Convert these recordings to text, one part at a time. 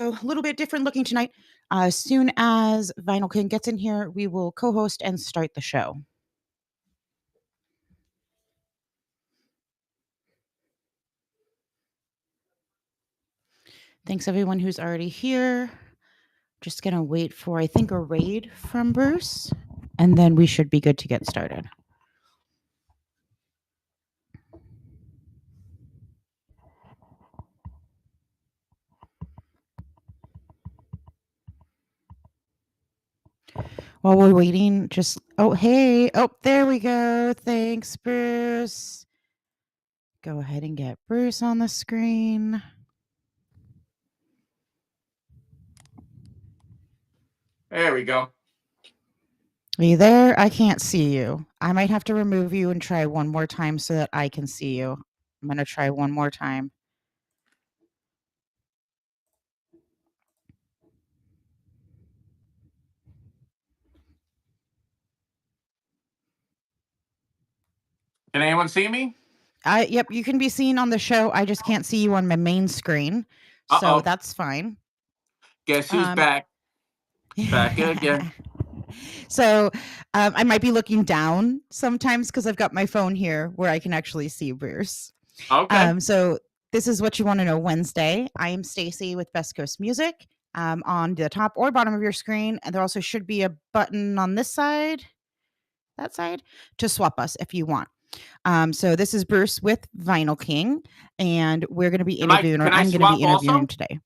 A little bit different looking tonight. As soon as Vinyl King gets in here, we will co-host and start the show. Thanks everyone who's already here. Just gonna wait for, I think, a raid from Bruce, and then we should be good to get started. While we're waiting, hey, there we go. Thanks, Bruce. Go ahead and get Bruce on the screen. There we go. Are you there? I can't see you. I might have to remove you and try one more time so that I can see you. I'm going to try one more time. Can anyone see me? Yep, you can be seen on the show. I just can't see you on my main screen. So that's fine. Guess who's back? Back again. So I might be looking down sometimes because I've got my phone here where I can actually see Bruce. Okay. So this is What You Want to Know Wednesday. I am Stacy with Best Coast Music. On the top or bottom of your screen, and there also should be a button on this side, that side, to swap us if you want. So this is Bruce with Vinyl King, and we're going to be interviewing, or I'm going to be interviewing today.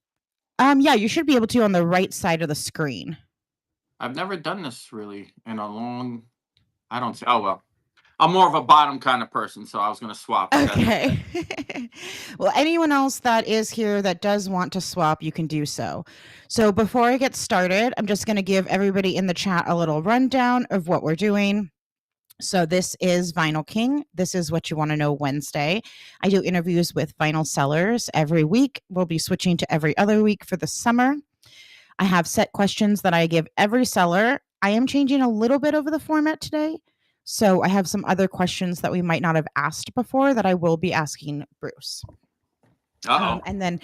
Yeah, you should be able to on the right side of the screen. I've never done this really in a long. I don't see. Oh well, I'm more of a bottom kind of person, so I was going to swap. Okay. Well, anyone else that is here that does want to swap, you can do so. So before I get started, I'm just going to give everybody in the chat a little rundown of what we're doing. So this is Vinyl King. This is What You Want to Know Wednesday. I do interviews with vinyl sellers every week. We'll be switching to every other week for the summer. I have set questions that I give every seller. I am changing a little bit over the format today. So I have some other questions that we might not have asked before that I will be asking Bruce. And then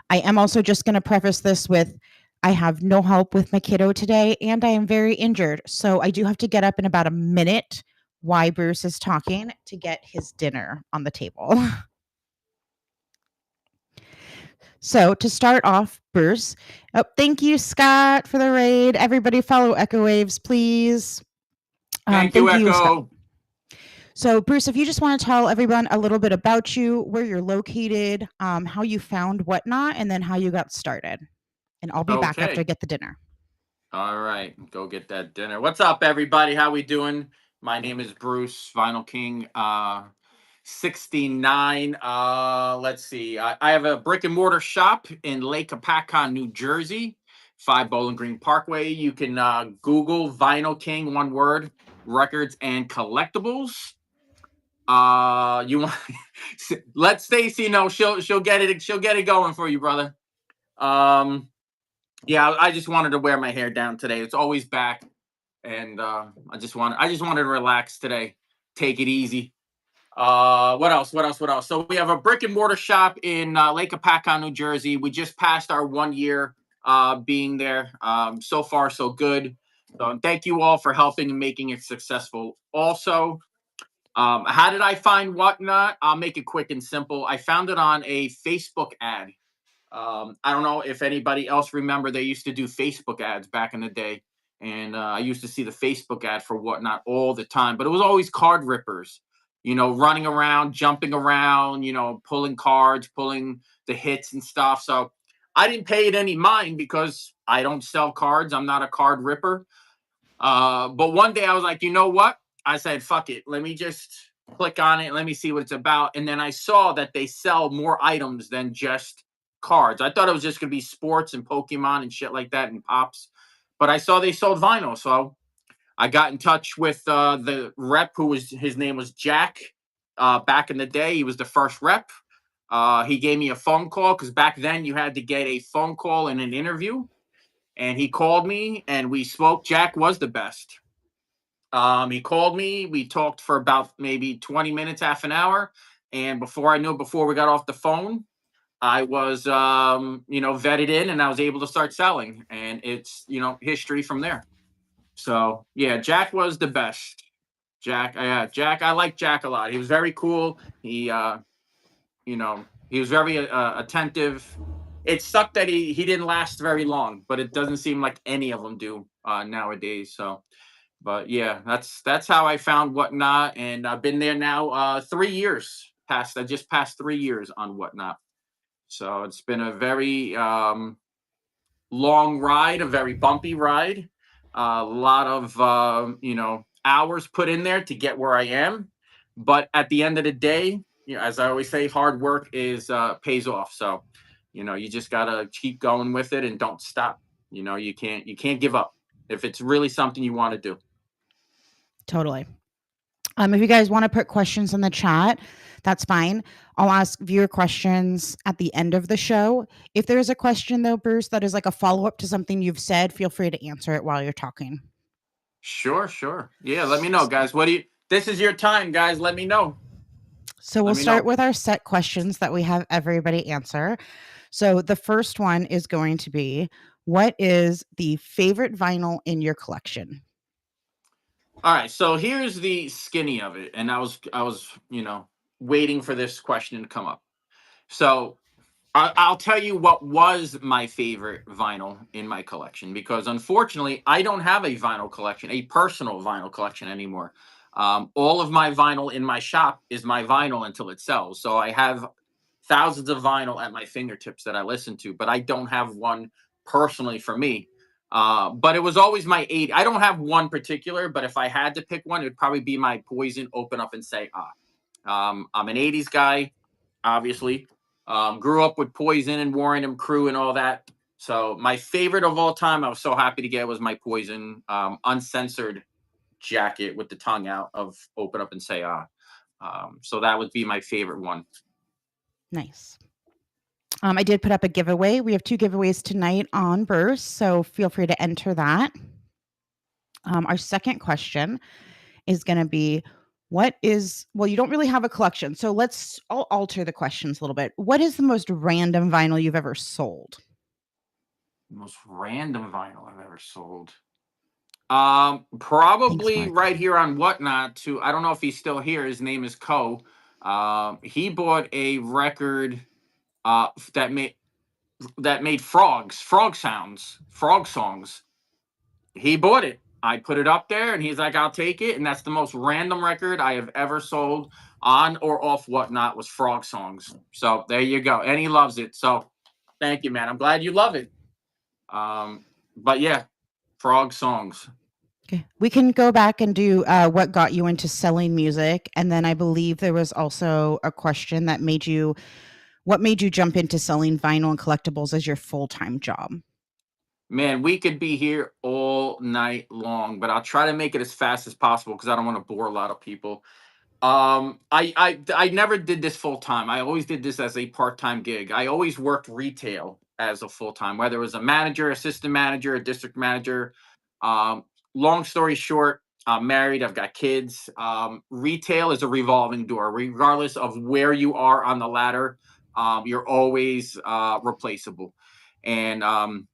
I am also just going to preface this with, I have no help with my kiddo today, and I am very injured. So I do have to get up in about a minute while Bruce is talking to get his dinner on the table. So to start off, Bruce, thank you, Scott, for the raid. Everybody follow Echo Waves, please. Thank you, Echo. So, Bruce, if you just want to tell everyone a little bit about you, where you're located, how you found Whatnot, and then how you got started. And I'll be back after I get the dinner. All right, go get that dinner. What's up, everybody? How we doing? My name is Bruce, Vinyl King 69. Let's see. I have a brick and mortar shop in Lake Apacon, New Jersey, 5 Bowling Green Parkway. You can Google Vinyl King, one word, records and collectibles. You want let Stacy know, she'll get it going for you, brother. Yeah, I just wanted to wear my hair down today. It's always back, and I just wanted to relax today, take it easy. What else? So we have a brick and mortar shop in Lake Apacon, New Jersey. We just passed our 1 year being there. So far, so good. So thank you all for helping and making it successful. Also, how did I find Whatnot? I'll make it quick and simple. I found it on a Facebook ad. I don't know if anybody else remember, they used to do Facebook ads back in the day. And I used to see the Facebook ad for Whatnot all the time, but it was always card rippers, running around, jumping around, pulling cards, pulling the hits and stuff. So I didn't pay it any mind because I don't sell cards. I'm not a card ripper. But one day I was like, you know what? I said, fuck it. Let me just click on it. Let me see what it's about. And then I saw that they sell more items than just cards. I thought it was just going to be sports and Pokemon and shit like that and pops. But I saw they sold vinyl. So I got in touch with the rep his name was Jack. Back in the day, he was the first rep. He gave me a phone call because back then you had to get a phone call and an interview. And he called me and we spoke. Jack was the best. He called me. We talked for about maybe 20 minutes, half an hour. And before we got off the phone, I was, vetted in, and I was able to start selling, and it's, history from there. So yeah, Jack was the best. Jack, yeah, Jack. I like Jack a lot. He was very cool. He was very attentive. It sucked that he didn't last very long, but it doesn't seem like any of them do nowadays. So, but yeah, that's how I found Whatnot, and I've been there now 3 years. I just passed 3 years on Whatnot. So it's been a very long ride, a very bumpy ride, a lot of hours put in there to get where I am. But at the end of the day, as I always say, hard work is pays off. So, you just gotta keep going with it and don't stop. You can't give up if it's really something you want to do. Totally. If you guys want to put questions in the chat, that's fine. I'll ask viewer questions at the end of the show. If there's a question though, Bruce, that is like a follow up to something you've said, feel free to answer it while you're talking. Sure, sure. Yeah, let me know, guys. This is your time, guys. Let me know. So we'll start with our set questions that we have everybody answer. So the first one is going to be, what is the favorite vinyl in your collection? All right, so here's the skinny of it, and I was waiting for this question to come up. So I'll tell you what was my favorite vinyl in my collection, because unfortunately I don't have a vinyl collection, a personal vinyl collection anymore. All of my vinyl in my shop is my vinyl until it sells. So I have thousands of vinyl at my fingertips that I listen to, but I don't have one personally for me. But it was always my eight. I don't have one particular, but if I had to pick one, it would probably be my Poison Open Up and Say Ah. I'm an 80s guy, obviously. Grew up with Poison and Warren and Crew and all that. So my favorite of all time, I was so happy to get, was my Poison uncensored jacket with the tongue out of Open Up and Say Ah. So that would be my favorite one. Nice. I did put up a giveaway. We have 2 giveaways tonight on Burst, so feel free to enter that. Our second question is going to be, you don't really have a collection, so I'll alter the questions a little bit. What is the most random vinyl you've ever sold? Most random vinyl I've ever sold. Probably Thanks, right here on Whatnot. I don't know if he's still here. His name is Co. He bought a record that made frog sounds, frog songs. He bought it. I put it up there, and he's like, "I'll take it." And that's the most random record I have ever sold on or off Whatnot, was frog songs. So there you go, and he loves it. So thank you, man. I'm glad you love it. But yeah, frog songs. Okay. We can go back and do what got you into selling music, and then I believe there was also a question that what made you jump into selling vinyl and collectibles as your full-time job? Man, we could be here all night long, but I'll try to make it as fast as possible because I don't want to bore a lot of people. I never did this full time. I always did this as a part-time gig. I always worked retail as a full time, whether it was a manager, assistant manager, a district manager. Um, Long story short, I'm married. I've got kids. Retail is a revolving door, regardless of where you are on the ladder. You're always replaceable, and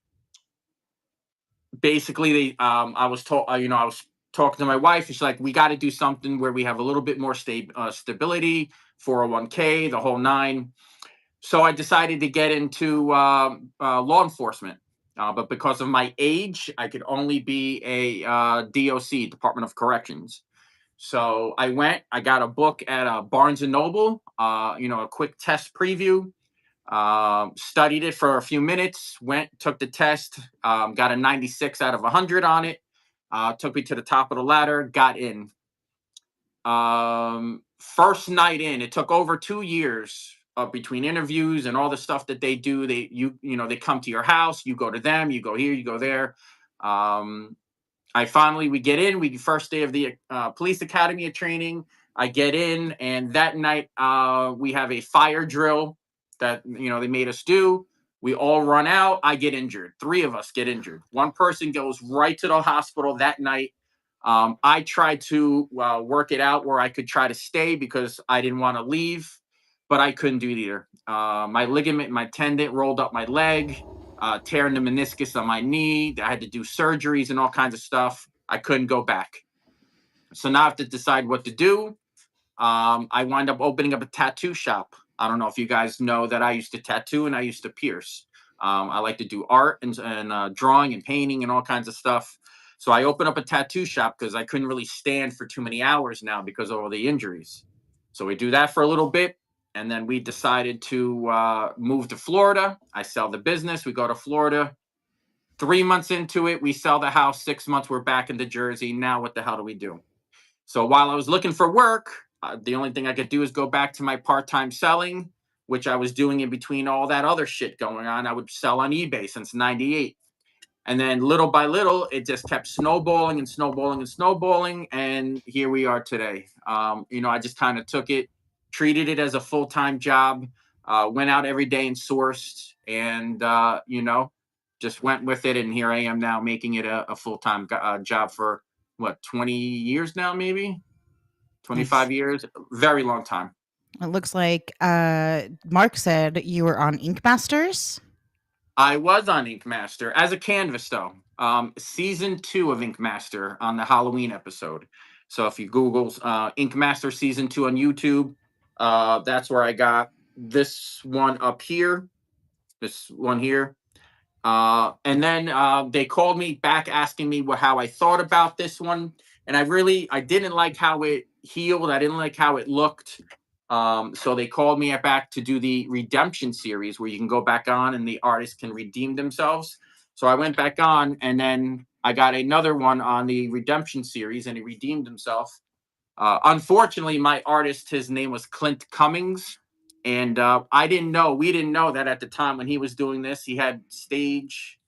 basically I was told, I was talking to my wife, and she's like, we got to do something where we have a little bit more stability, 401k, the whole nine. So I decided to get into law enforcement, but because of my age, I could only be a DOC, Department of Corrections. So I got a book at Barnes and Noble, a quick test preview. Studied it for a few minutes, took the test, got a 96 out of 100 on it. Took me to the top of the ladder, got in. First night in, it took over 2 years between interviews and all the stuff that they do. They come to your house, you go to them, you go here, you go there. We get in. First day of the police academy of training. I get in, and that night we have a fire drill that they made us do. We all run out. I get injured. 3 of us get injured. One person goes right to the hospital that night. I tried to work it out where I could try to stay because I didn't want to leave. but I couldn't do it either. My ligament, my tendon rolled up my leg, tearing the meniscus on my knee. I had to do surgeries and all kinds of stuff. I couldn't go back. So now I have to decide what to do. I wind up opening up a tattoo shop. I don't know if you guys know that I used to tattoo and I used to pierce. I like to do art and drawing and painting and all kinds of stuff. So I opened up a tattoo shop because I couldn't really stand for too many hours now because of all the injuries. So we do that for a little bit. And then we decided to move to Florida. I sell the business. We go to Florida. 3 months into it, we sell the house. 6 months, we're back into Jersey. Now, what the hell do we do? So while I was looking for work, the only thing I could do is go back to my part-time selling, which I was doing in between all that other shit going on. I would sell on eBay since '98. And then little by little, it just kept snowballing and snowballing and snowballing. And here we are today. I just kind of took it, treated it as a full-time job, went out every day and sourced, and, just went with it. And here I am now making it a full-time job for what, 20 years now, maybe Nice. 25 years, very long time. It looks like Mark said you were on Ink Masters. I was on Ink Master as a canvas, though. Season 2 of Ink Master on the Halloween episode. So if you Google Ink Master season 2 on YouTube, that's where I got this one up here, this one here. And then they called me back asking me how I thought about this one. And I didn't like how it healed. I didn't like how it looked. So they called me back to do the redemption series where you can go back on and the artists can redeem themselves. So I went back on, and then I got another one on the redemption series, and he redeemed himself. Unfortunately, my artist, his name was Clint Cummings. And we didn't know that at the time when he was doing this, he had stage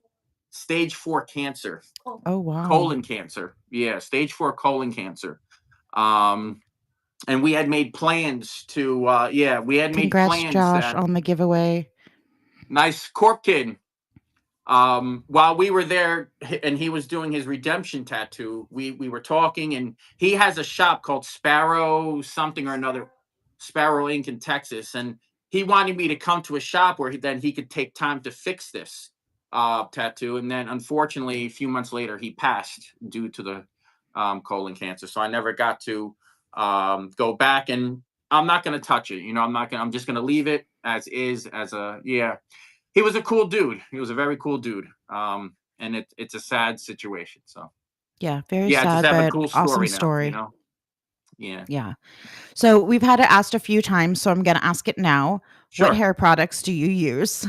4 cancer, Oh, wow. colon cancer. Yeah, stage 4 colon cancer. And we had made plans to, Congrats, Josh, on the giveaway. Nice Corp Kid. While we were there and he was doing his redemption tattoo, we were talking, and he has a shop called Sparrow something or another, Sparrow Inc. in Texas. And he wanted me to come to a shop where then he could take time to fix this tattoo. And then unfortunately, a few months later, he passed due to the colon cancer. So I never got to go back, and I'm not going to touch it. I'm just going to leave it as is, he was a cool dude. He was a very cool dude. And it's a sad situation. So Yeah, very I just sad, have a but cool awesome story now, story. Yeah. Yeah. So we've had it asked a few times, so I'm going to ask it now. Sure. What hair products do you use?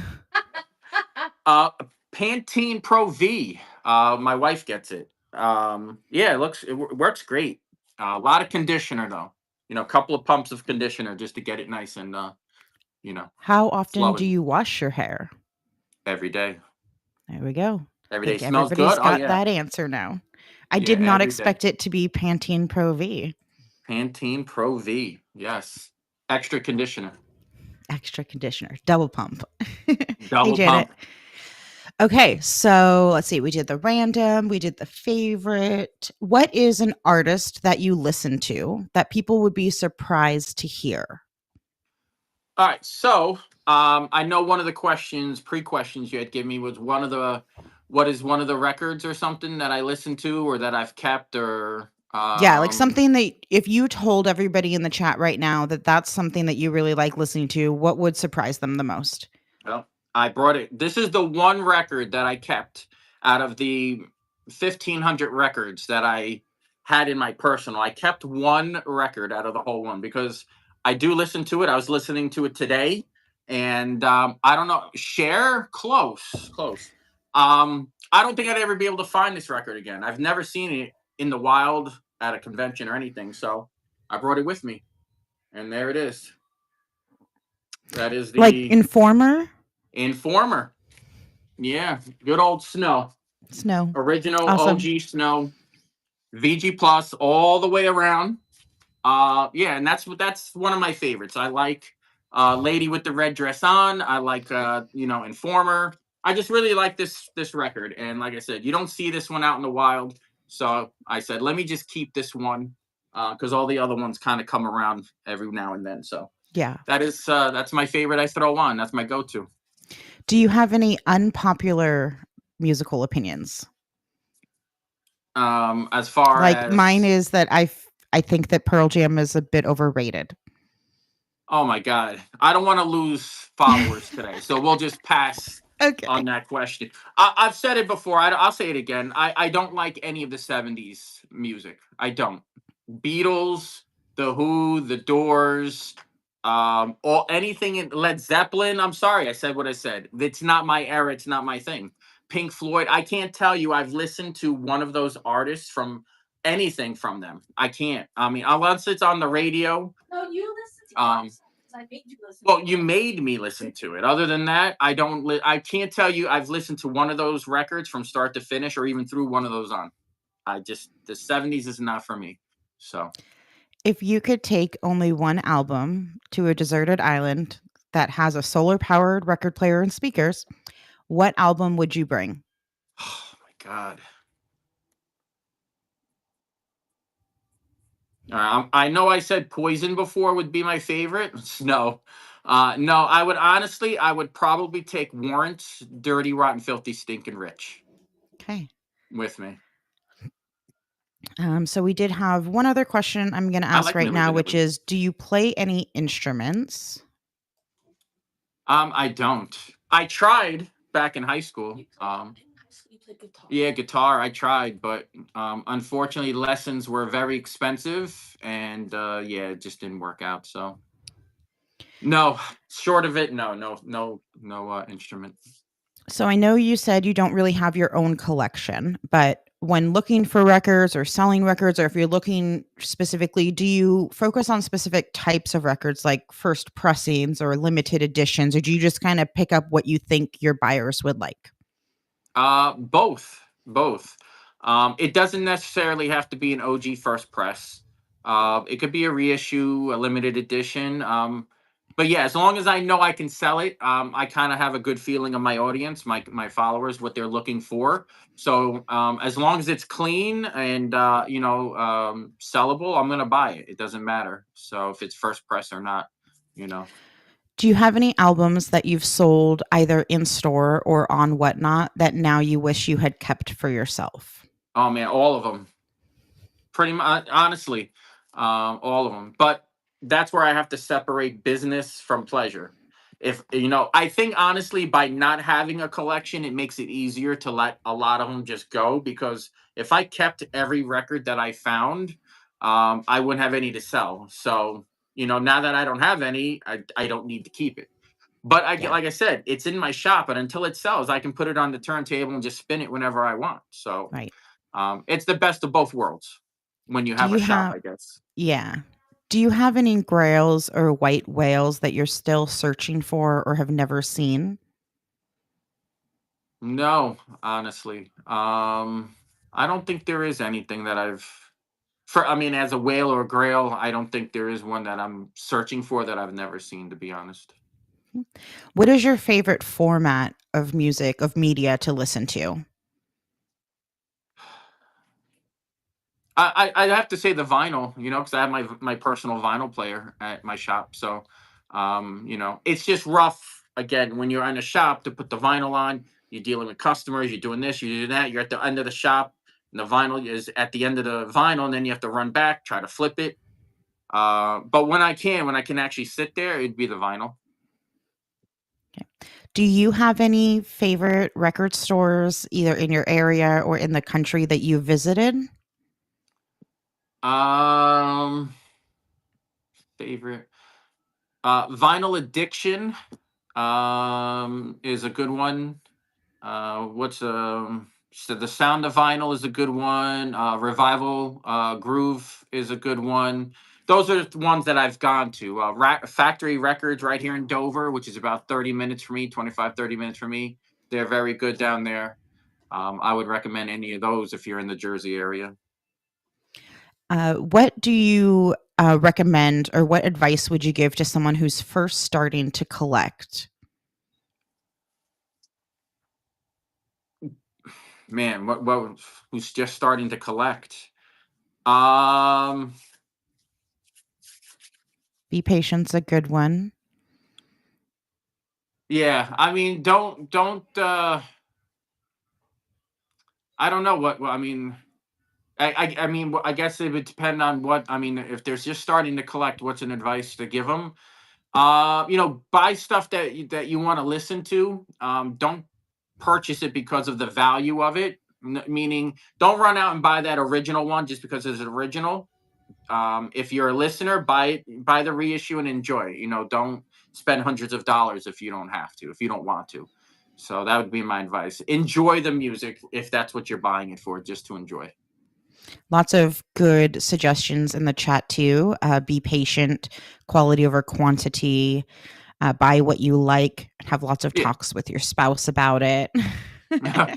Pantene Pro V. My wife gets it. It works great. A lot of conditioner though. A couple of pumps of conditioner just to get it nice and How often do flowing you wash your hair? every day. There we go. Every I day think smells everybody's good. Oh got yeah. that answer now. I Yeah, did not every day. expect it to be Pantene Pro V. Pantene Pro V. Yes. Extra conditioner. Extra conditioner, double pump. Double Hey, Janet. pump. Okay, so let's see. We did the random, we did the favorite. What is an artist that you listen to that people would be surprised to hear? All right. So I know one of the pre-questions you had given me was what is one of the records or something that I listen to or that I've kept or Yeah, like something that if you told everybody in the chat right now that that's something that you really like listening to, what would surprise them the most? Well, I brought it. This is the one record that I kept out of the 1,500 records that I had in my personal. I kept one record out of the whole one because I do listen to it. I was listening to it today, and I don't know. Close. I don't think I'd ever be able to find this record again. I've never seen it in the wild at a convention or anything, so I brought it with me, and there it is. That is the Like Informer? Informer. Yeah, good old Snow. Snow. Original Awesome. OG Snow. VG Plus all the way around. And that's one of my favorites. I like Lady with the Red Dress On. I like Informer. I just really like this record. And like I said, you don't see this one out in the wild. So I said, let me just keep this one because all the other ones kind of come around every now and then. So Yeah. That's my favorite I throw on. That's my go-to. Do you have any unpopular musical opinions? As far Like mine as is that I think that Pearl Jam is a bit overrated. oh my God, I don't want to lose followers today, so we'll just pass on Okay. that question. I've said it before. I'll say it again. I don't like any of the '70s music. I don't. Beatles, The Who, The Doors, all anything in Led Zeppelin. I'm sorry, I said what I said. It's not my era. It's not my thing. Pink Floyd. I can't tell you I've listened to one of those artists from anything from them. I can't. I mean, unless it's on the radio. No, you listen to Um, I made you listen. well, you made me listen to it. Other than that, I don't. I can't tell you I've listened to one of those records from start to finish, or even through one of those on. I just the '70s is not for me. So. If you could take only one album to a deserted island that has a solar powered record player and speakers, what album would you bring? Oh my God. I know I said Poison before would be my favorite. No. No, I would probably take Warrant's Dirty, Rotten, Filthy, Stinking Rich Okay. with me. So we did have one other question I'm going to I ask like right Milli now, which Vanilli. is, do you play any instruments? I don't. I tried back in high school. You play guitar. Yeah, guitar. I tried, but unfortunately, lessons were very expensive, and yeah, it just didn't work out. So no, short of it, no instrument. So I know you said you don't really have your own collection, but when looking for records or selling records, or if you're looking specifically, do you focus on specific types of records like first pressings or limited editions, or do you just kind of pick up what you think your buyers would like? Both. It doesn't necessarily have to be an OG first press. It could be a reissue, a limited edition. But yeah, as long as I know I can sell it, I kind of have a good feeling of my audience, my followers, what they're looking for. So as long as it's clean and sellable, I'm gonna buy it. It doesn't matter. So if it's first press or not, you know. Do you have any albums that you've sold either in store or on Whatnot that now you wish you had kept for yourself? Oh man, all of them. Pretty much, honestly, all of them. But that's where I have to separate business from pleasure. If I think honestly, by not having a collection, it makes it easier to let a lot of them just go. Because if I kept every record that I found, I wouldn't have any to sell. So now that I don't have any, I don't need to keep it. But Yeah, like I said, it's in my shop, and until it sells, I can put it on the turntable and just spin it whenever I want. So right. it's the best of both worlds when you Do have a you shop, have I guess. Yeah. Do you have any grails or white whales that you're still searching for or have never seen? No, honestly. I don't think there is anything that I mean, as a whale or a grail, I don't think there is one that I'm searching for that I've never seen, to be honest. What is your favorite format of music, of media to listen to? I'd have to say the vinyl, because I have my personal vinyl player at my shop. So, it's just rough again when you're in a shop to put the vinyl on. You're dealing with customers. You're doing this. You're doing that. You're at the end of the shop, and the vinyl is at the end of the vinyl, and then you have to run back, try to flip it. But when I can actually sit there, it'd be the vinyl. Do you have any favorite record stores either in your area or in the country that you visited? Um, Favorite Vinyl Addiction is a good one. What's so the Sound of Vinyl is a good one. Revival Groove is a good one. Those are the ones that I've gone to. Factory Records right here in Dover, which is about 30 minutes for me, 25, 30 minutes for me. They're very good down there. I would recommend any of those if you're in the Jersey area. What do you recommend, or what advice would you give to someone who's first starting to collect? Man, what who's just starting to collect? Um, Be Patient's a good one. Yeah, I mean, don't. I don't know what I mean. I mean, I guess it would depend on what I mean. If they're just starting to collect, what's an advice to give them? Buy stuff that you want to listen to. Don't purchase it because of the value of it. Meaning, don't run out and buy that original one just because it's original. If you're a listener, buy the reissue and enjoy. Don't spend hundreds of dollars if you don't have to, if you don't want to. So that would be my advice. Enjoy the music if that's what you're buying it for, just to enjoy. Lots of good suggestions in the chat too. Be patient, quality over quantity. Buy what you like. Have lots of Yeah. talks with your spouse about it. Yeah.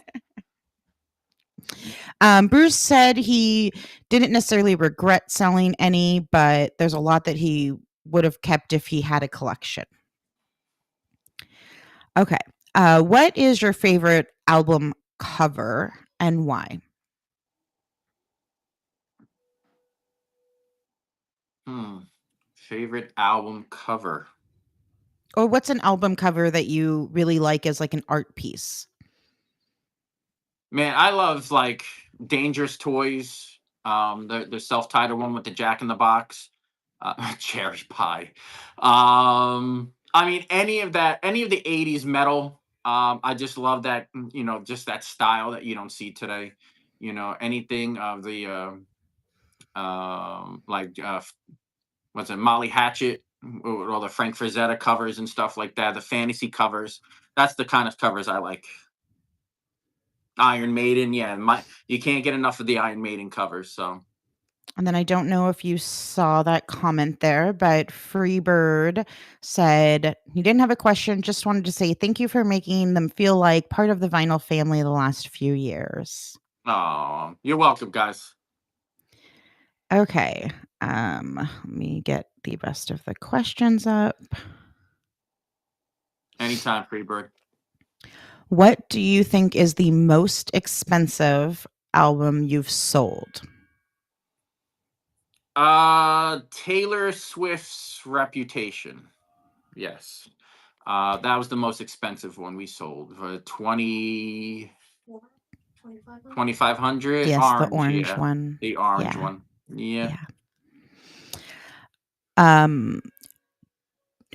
Bruce said he didn't necessarily regret selling any, but there's a lot that he would have kept if he had a collection. Okay. What is your favorite album cover and why? Favorite album cover. Or what's an album cover that you really like as like an art piece? Man, I love like Dangerous Toys, the self-titled one with the Jack in the Box, Cherry Pie. I mean, any of the '80s metal. I just love that, just that style that you don't see today. Anything of the like what's it, Molly Hatchet, or all the Frank Frazetta covers and stuff like that, the fantasy covers. That's the kind of covers I like. Iron Maiden, yeah, you can't get enough of the Iron Maiden covers. So And then I don't know if you saw that comment there, but Freebird said he didn't have a question, just wanted to say thank you for making them feel like part of the vinyl family the last few years. oh, you're welcome, guys. Okay. Let me get the rest of the questions up. Anytime, Freebird. What do you think is the most expensive album you've sold? Taylor Swift's Reputation. Yes. That was the most expensive one we sold for 2,500 Yes, the orange. orange Yeah, one. the orange Yeah. one. Yeah. Yeah.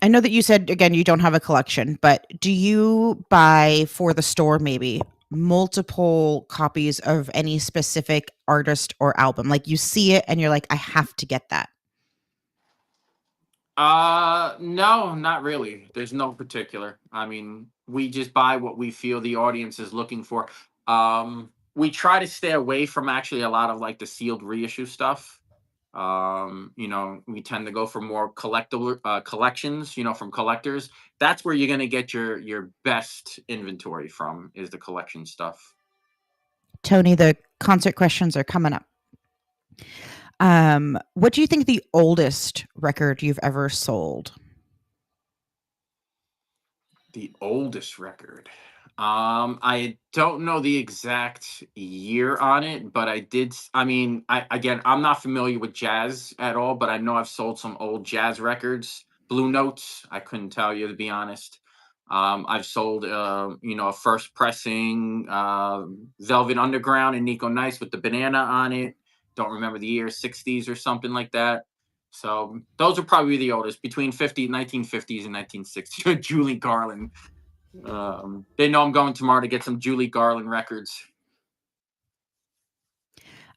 I know that you said again you don't have a collection, but do you buy for the store maybe multiple copies of any specific artist or album? Like you see it and you're like, I have to get that. No, not really. There's no particular. I mean, we just buy what we feel the audience is looking for. We try to stay away from actually a lot of like the sealed reissue stuff. We tend to go for more collectible collections, from collectors. That's where you're gonna get your best inventory from, is the collection stuff. Tony, the concert questions are coming up. What do you think the oldest record you've ever sold? The oldest record. I don't know the exact year on it, but I did. I mean, I'm not familiar with jazz at all, but I know I've sold some old jazz records. Blue Notes. I couldn't tell you, to be honest. I've sold, a first pressing, Velvet Underground and Nico Nice with the banana on it. Don't remember the year, '60s or something like that. So those are probably the oldest, between 1950s and 1960s. Julie Garland. They know I'm going tomorrow to get some Julie Garland records.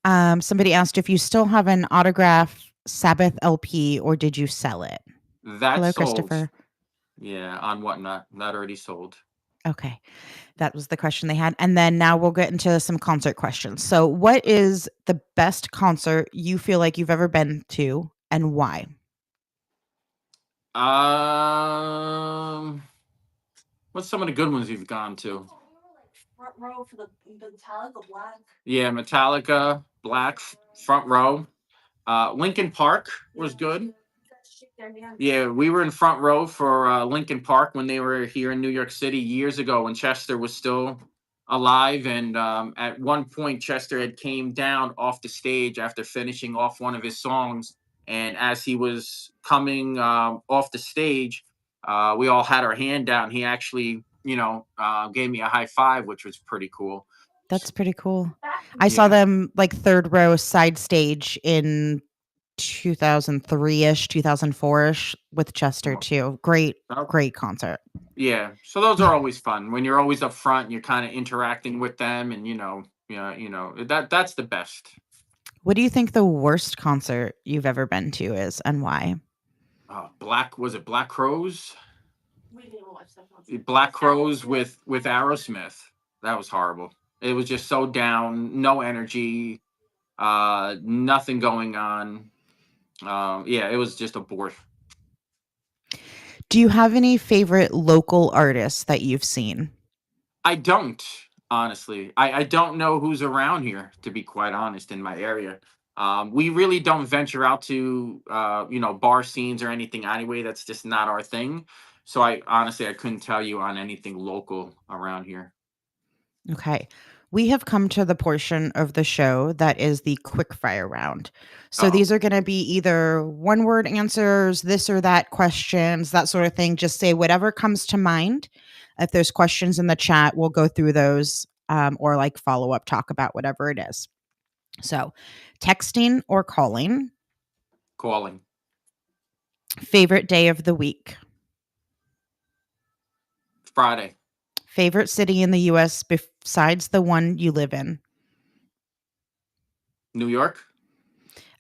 Somebody asked if you still have an autograph Sabbath LP or did you sell it? That Hello, sold. Christopher. Yeah, on Whatnot. That already sold. Okay. That was the question they had. And then now we'll get into some concert questions. So, what is the best concert you feel like you've ever been to and why? What's some of the good ones you've gone to? Front row for the Metallica Black. Yeah, Metallica, Black, front row. Linkin Park was good. Yeah, we were in front row for Linkin Park when they were here in New York City years ago when Chester was still alive. And at one point, Chester had came down off the stage after finishing off one of his songs And as he was coming off the stage, we all had our hand down. He actually, gave me a high five, which was pretty cool. That's pretty cool. That I saw Yeah. them like third row side stage in 2003-ish, 2004-ish with Chester too. Great, Oh, great concert. yeah. So those are always fun when you're always up front and you're kind of interacting with them, and that's the best. What do you think the worst concert you've ever been to is and why? Was it Black Crows? we didn't watch that concert. Black Crows with Aerosmith. That was horrible. It was just so down, no energy, nothing going on. Yeah, it was just a bore. Do you have any favorite local artists that you've seen? I don't, honestly. I don't know who's around here, to be quite honest, in my area. We really don't venture out to bar scenes or anything anyway. That's just not our thing. So I couldn't tell you on anything local around here. Okay. We have come to the portion of the show that is the quick fire round. So Uh-oh. these are going to be either one word answers, this or that questions, that sort of thing. Just say whatever comes to mind. If there's questions in the chat, we'll go through those or like follow up, talk about whatever it is. So texting or calling, Calling. favorite day of the week, Friday. favorite city in the US besides the one you live in, New York.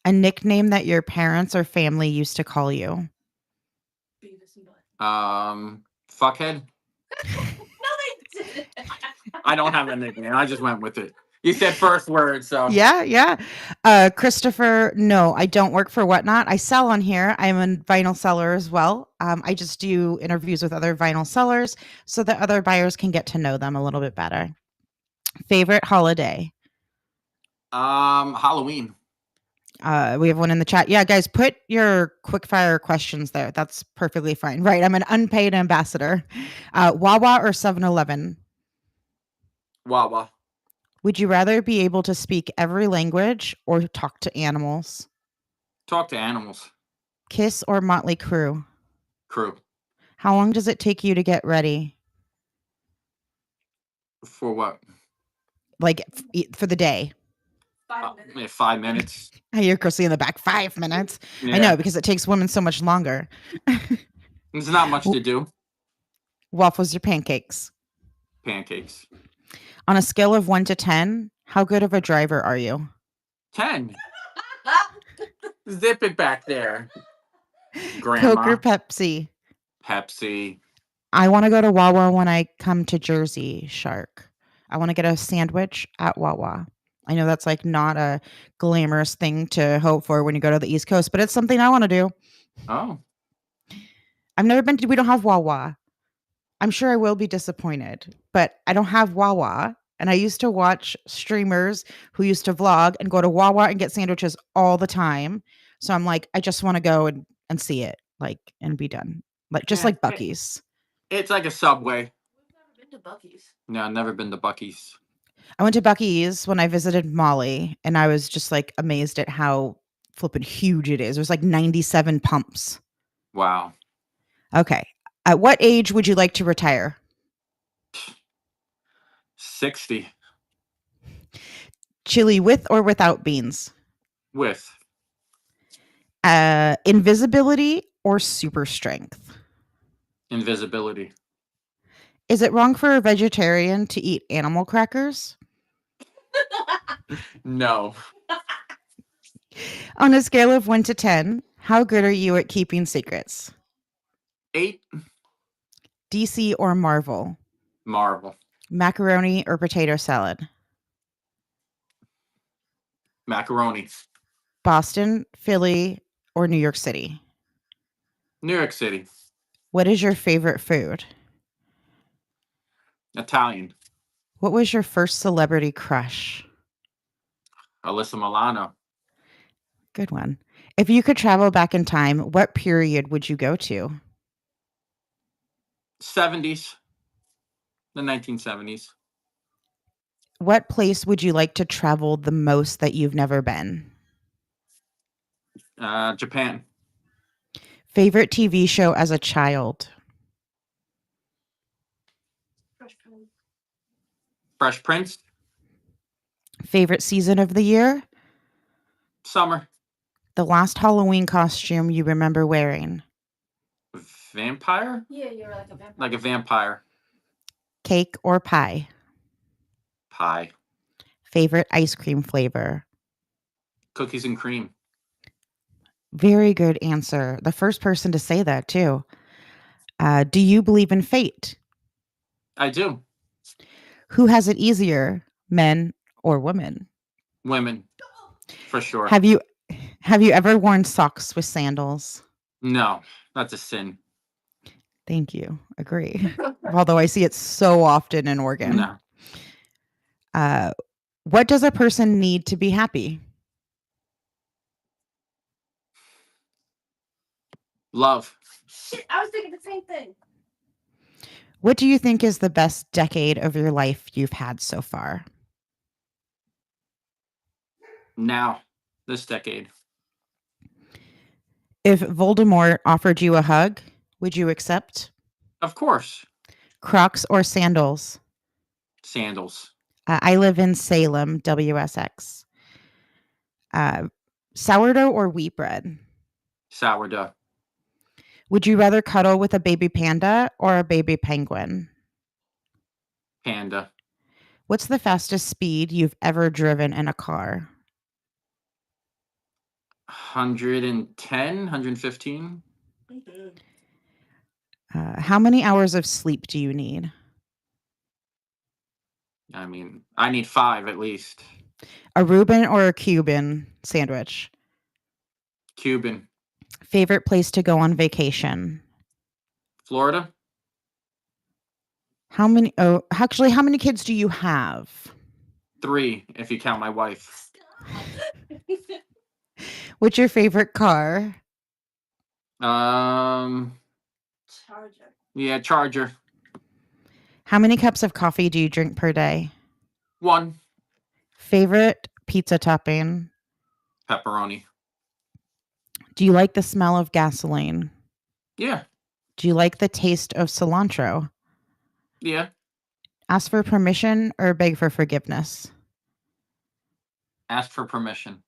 a nickname that your parents or family used to call you. Beavis and Butt. Fuckhead. No, they didn't. I don't have a nickname. I just went with it. You said first word, so Yeah. Christopher, no, I don't work for Whatnot. I sell on here. I'm a vinyl seller as well. I just do interviews with other vinyl sellers so that other buyers can get to know them a little bit better. Favorite holiday? Halloween. We have one in the chat. Yeah, guys, put your quick fire questions there. That's perfectly fine. Right. I'm an unpaid ambassador. Wawa or 7-Eleven? Wawa. Would you rather be able to speak every language or talk to animals? Talk to animals. Kiss or Motley Crue? Crew. How long does it take you to get ready? For what? Like for the day? 5 minutes. Yeah, 5 minutes. I hear Chrissy in the back. 5 minutes. Yeah. I know, because it takes women so much longer. There's not much to do. Waffles or pancakes? Pancakes. On a scale of 1 to 10, how good of a driver are you? 10. Zip it back there. Coke Grandma. or Pepsi? Pepsi. I want to go to Wawa when I come to Jersey, Shark. I want to get a sandwich at Wawa. I know that's like not a glamorous thing to hope for when you go to the East Coast, but it's something I want to do. Oh. I've never been to, we don't have Wawa. I'm sure I will be disappointed, but I don't have Wawa. And I used to watch streamers who used to vlog and go to Wawa and get sandwiches all the time. So I'm like, I just want to go and see it, like, and be done. Like, just Yeah, like Buc-ee's. It's like a Subway. We've never been to Buc-ee's. No, I've never been to Buc-ee's. I went to Buc-ee's when I visited Molly, and I was just like amazed at how flippin' huge it is. There's like 97 pumps. Wow. Okay. At what age would you like to retire? 60. Chili with or without beans? With. Invisibility or super strength? Invisibility. Is it wrong for a vegetarian to eat animal crackers? No. On a scale of 1 to 10, how good are you at keeping secrets? 8. DC or Marvel? Marvel. Macaroni or potato salad? Macaroni. Boston, Philly, or New York City? New York City. What is your favorite food? Italian. What was your first celebrity crush? Alyssa Milano. Good one. If you could travel back in time, what period would you go to? 70s. The 1970s. What place would you like to travel the most that you've never been? Japan. Favorite TV show as a child? Fresh Prince. Fresh Prince. Favorite season of the year? Summer. The last Halloween costume you remember wearing? Vampire. Yeah, you're like a vampire. Like a vampire. Cake or pie? Pie. Favorite ice cream flavor? Cookies and cream. Very good answer. The first person to say that, too. Do you believe in fate? I do. Who has it easier, men or women? Women. For sure. Have you ever worn socks with sandals? No, that's a sin. Thank you. Agree. Although I see it so often in Oregon. No. What does a person need to be happy? Love. Shit, I was thinking the same thing. What do you think is the best decade of your life you've had so far? Now. This decade. If Voldemort offered you a hug, would you accept? Of course. Crocs or sandals? Sandals. I live in Salem, WSX. Sourdough or wheat bread? Sourdough. Would you rather cuddle with a baby panda or a baby penguin? Panda. What's the fastest speed you've ever driven in a car? 110, 115. How many hours of sleep do you need? I mean, I need 5 at least. A Reuben or a Cuban sandwich? Cuban. Favorite place to go on vacation? Florida. How many kids do you have? 3, if you count my wife. What's your favorite car? Charger. Yeah, Charger. How many cups of coffee do you drink per day? 1. Favorite pizza topping? Pepperoni. Do you like the smell of gasoline? Yeah. Do you like the taste of cilantro? Yeah. Ask for permission or beg for forgiveness? Ask for permission.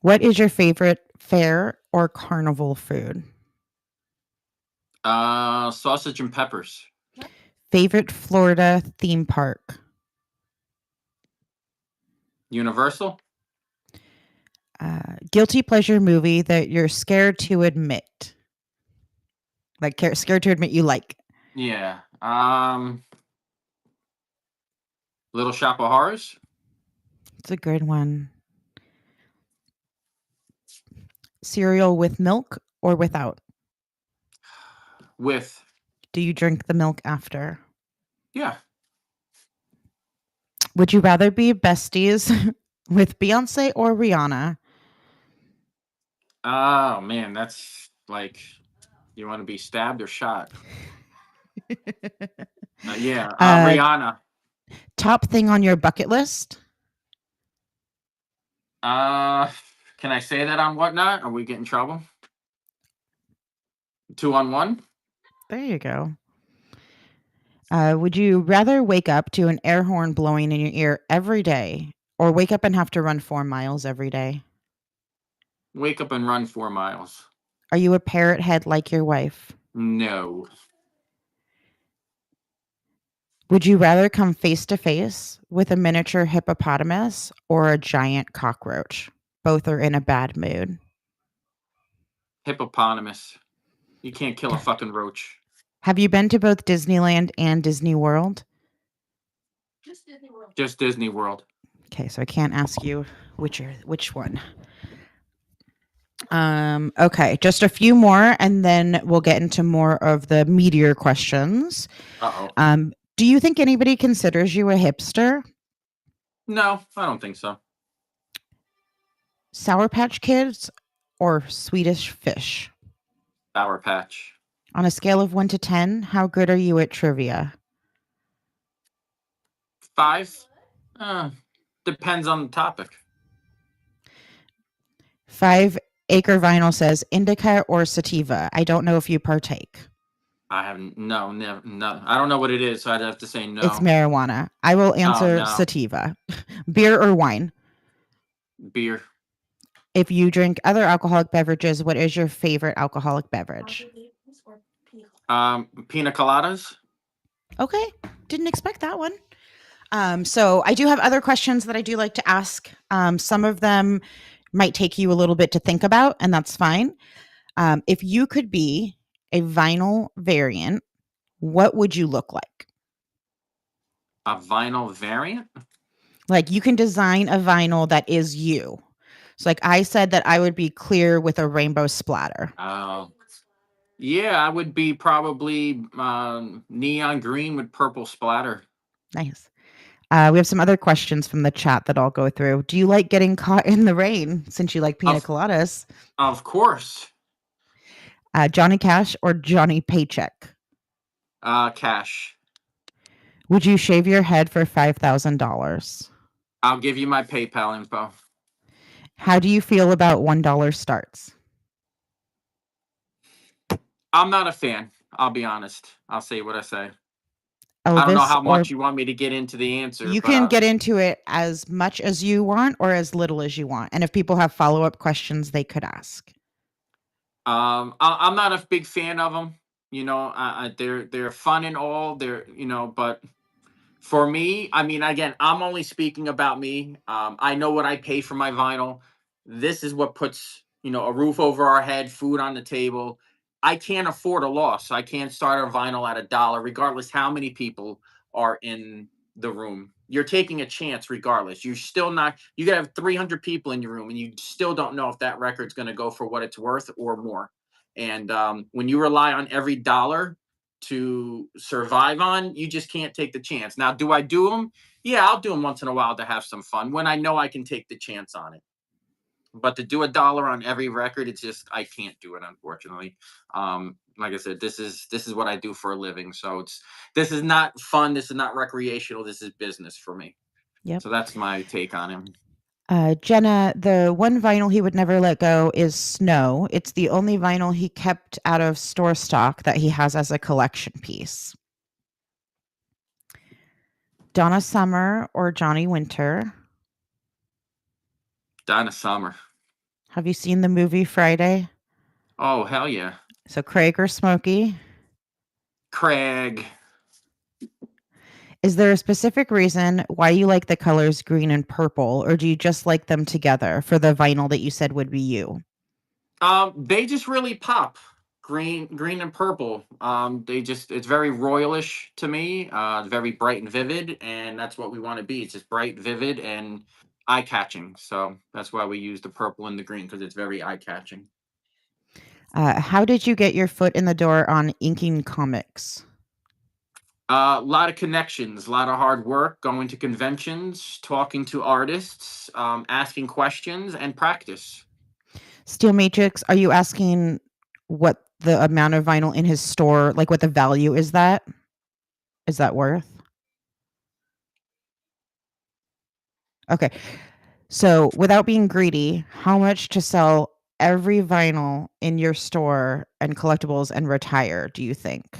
What is your favorite fair or carnival food? Sausage and peppers. Favorite Florida theme park? Universal. Guilty pleasure movie that you're scared to admit. Like scared to admit you like. Yeah. Little Shop of Horrors. It's a good one. Cereal with milk or without? With. Do you drink the milk after? Yeah. Would you rather be besties with Beyonce or Rihanna? Oh man, that's like, you want to be stabbed or shot? Yeah. Rihanna. Top thing on your bucket list? Can I say that on Whatnot? Are we getting in trouble? 2 on 1. There you go. Would you rather wake up to an air horn blowing in your ear every day or wake up and have to run 4 miles every day? Wake up and run 4 miles. Are you a parrot head like your wife? No. Would you rather come face to face with a miniature hippopotamus or a giant cockroach? Both are in a bad mood. Hippopotamus. You can't kill a fucking roach. Have you been to both Disneyland and Disney World? Just Disney World. Just Disney World. Okay, so I can't ask you which one. Okay, just a few more and then we'll get into more of the meatier questions. Uh-oh. Do you think anybody considers you a hipster? No, I don't think so. Sour Patch Kids or Swedish Fish? Sour Patch. On a scale of 1 to 10, how good are you at trivia? 5. Depends on the topic. 5 Acre Vinyl says indica or sativa. I don't know if you partake. I haven't. No, never. No, I don't know what it is, so I'd have to say It's no. marijuana. I will Oh answer no, sativa. Beer or wine? beer. If you drink other alcoholic beverages, what is your favorite alcoholic beverage? Or pina Pina coladas. Okay, didn't expect that one. So I do have other questions that I do like to ask. Some of them might take you a little bit to think about, and that's fine. If you could be a vinyl variant, what would you look like? A vinyl variant. Like you can design a vinyl that is you. So like I said that I would be clear with a rainbow splatter. Oh, yeah, I would be probably neon green with purple splatter. Nice. We have some other questions from the chat that I'll go through. Do you like getting caught in the rain since you like pina Of coladas? of course. Johnny Cash or Johnny Paycheck? Cash. Would you shave your head for $5,000? I'll give you my PayPal info. How do you feel about $1 starts? I'm not a fan. I'll be honest. I'll say what I say. I don't know Elvis how or much you want me to get into the answer, you but can get into it as much as you want or as little as you want. And if people have follow-up questions, they could ask. I'm not a big fan of them. You know, they're fun and all. But for me, I mean, again, I'm only speaking about me. I know what I pay for my vinyl. This is what puts, a roof over our head, food on the table. I can't afford a loss. I can't start a vinyl at $1, regardless how many people are in the room. You're taking a chance regardless. You're still not, you could have 300 people in your room and you still don't know if that record's going to go for what it's worth or more. And when you rely on every dollar to survive on, you just can't take the chance. Now, do I do them? Yeah, I'll do them once in a while to have some fun when I know I can take the chance on it. But to do $1 on every record, it's just I can't do it, unfortunately. Like I said, this is what I do for a living. So this is not fun. This is not recreational. This is business for me. Yep. So that's my take on him. Jenna, the one vinyl he would never let go is Snow. It's the only vinyl he kept out of store stock that he has as a collection piece. Donna Summer or Johnny Winter? Donna Summer. Have you seen the movie Friday? Oh, hell yeah. So Craig or Smokey? Craig. Is there a specific reason why you like the colors green and purple, or do you just like them together for the vinyl that you said would be you? They just really pop. Green and purple. It's very royalish to me. Very bright and vivid, and that's what we want to be. It's just bright, vivid, and eye catching. So that's why we use the purple and the green because it's very eye catching. How did you get your foot in the door on inking comics? A lot of connections, a lot of hard work, going to conventions, talking to artists, asking questions, and practice. Steel Matrix, are you asking what the amount of vinyl in his store, like what the value is that? Is that worth? Okay. So without being greedy, how much to sell every vinyl in your store and collectibles and retire, do you think?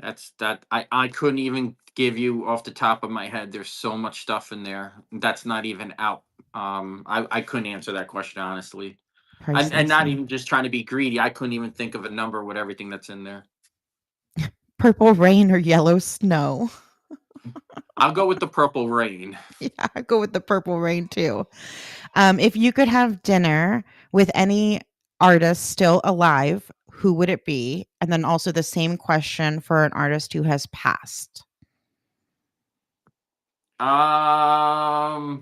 I couldn't even give you off the top of my head. There's so much stuff in there that's not even out. I couldn't answer that question honestly. And not even just trying to be greedy. I couldn't even think of a number with everything that's in there. Purple Rain or Yellow Snow? I'll go with the Purple Rain. Yeah, I go with the Purple Rain too. If you could have dinner with any artist still alive, who would it be? And then also the same question for an artist who has passed. I'd